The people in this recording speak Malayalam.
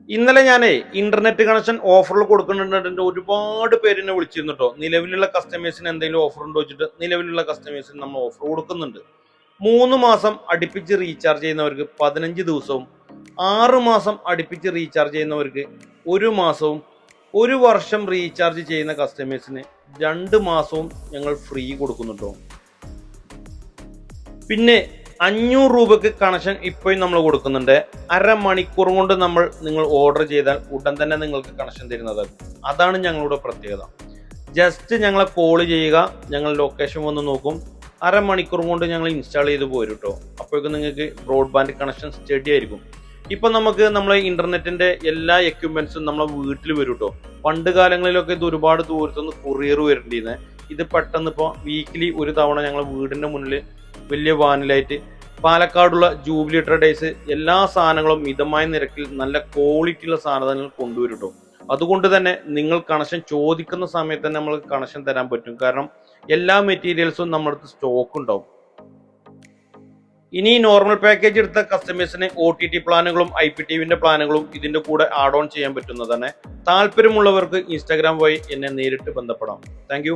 ഇന്നലെ ഞാനേ ഇന്റർനെറ്റ് കണക്ഷൻ ഓഫറിൽ കൊടുക്കുന്നുണ്ട്. ഒരുപാട് പേരിനെ വിളിച്ചിരുന്നു കേട്ടോ. നിലവിലുള്ള കസ്റ്റമേഴ്സിന് എന്തെങ്കിലും ഓഫർ ഉണ്ടോ വെച്ചിട്ട് നിലവിലുള്ള കസ്റ്റമേഴ്സിന് നമ്മൾ ഓഫർ കൊടുക്കുന്നുണ്ട്. 3 മാസം അടുപ്പിച്ച് റീചാർജ് ചെയ്യുന്നവർക്ക് 15 ദിവസവും, 6 മാസം അടുപ്പിച്ച് റീചാർജ് ചെയ്യുന്നവർക്ക് 1 മാസവും, 1 വർഷം റീചാർജ് ചെയ്യുന്ന കസ്റ്റമേഴ്സിന് 2 മാസവും ഞങ്ങൾ ഫ്രീ കൊടുക്കുന്നുണ്ടോ. പിന്നെ 500 രൂപക്ക് കണക്ഷൻ ഇപ്പോഴും നമ്മൾ കൊടുക്കുന്നുണ്ട്. അരമണിക്കൂർ കൊണ്ട് നിങ്ങൾ ഓർഡർ ചെയ്താൽ ഉടൻ തന്നെ നിങ്ങൾക്ക് കണക്ഷൻ തരുന്നത്. അതാണ് ഞങ്ങളുടെ പ്രത്യേകത. ജസ്റ്റ് ഞങ്ങളെ കോൾ ചെയ്യുക, ഞങ്ങൾ ലൊക്കേഷൻ വന്ന് നോക്കും, അരമണിക്കൂർ കൊണ്ട് ഞങ്ങൾ ഇൻസ്റ്റാൾ ചെയ്ത് പോരും കേട്ടോ. അപ്പോഴേക്കും നിങ്ങൾക്ക് ബ്രോഡ്ബാൻഡ് കണക്ഷൻ സ്റ്റഡി ആയിരിക്കും. ഇപ്പൊ നമുക്ക് നമ്മളെ ഇന്റർനെറ്റിന്റെ എല്ലാ എക്യുപ്മെന്റ്സും നമ്മളെ വീട്ടിൽ വരും കേട്ടോ. പണ്ട് കാലങ്ങളിലൊക്കെ ഇത് ഒരുപാട് ദൂരത്തുനിന്ന് കൊറിയർ വരേണ്ടിയിരുന്നത്. ഇത് പെട്ടെന്ന് ഇപ്പോൾ വീക്കിലി ഒരു തവണ ഞങ്ങൾ വീടിന്റെ മുന്നിൽ വലിയ വാനിലായിട്ട് പാലക്കാടുള്ള ജൂബിലി ട്രേഡേഴ്സ് എല്ലാ സാധനങ്ങളും മിതമായ നിരക്കിൽ നല്ല ക്വാളിറ്റിയുള്ള സാധനങ്ങൾ കൊണ്ടുവരും കേട്ടോ. അതുകൊണ്ട് തന്നെ നിങ്ങൾ കണക്ഷൻ ചോദിക്കുന്ന സമയത്ത് തന്നെ നമ്മൾ കണക്ഷൻ തരാൻ പറ്റും. കാരണം എല്ലാ മെറ്റീരിയൽസും നമ്മുടെ അടുത്ത് സ്റ്റോക്ക് ഉണ്ടാവും. ഇനി നോർമൽ പാക്കേജ് എടുത്ത കസ്റ്റമേഴ്സിന് OTT പ്ലാനുകളും IPTVന്റെ പ്ലാനുകളും ഇതിന്റെ കൂടെ ആഡ് ഓൺ ചെയ്യാൻ പറ്റുന്നതാണ്. താല്പര്യമുള്ളവർക്ക് ഇൻസ്റ്റാഗ്രാം വഴി എന്നെ നേരിട്ട് ബന്ധപ്പെടാം. താങ്ക്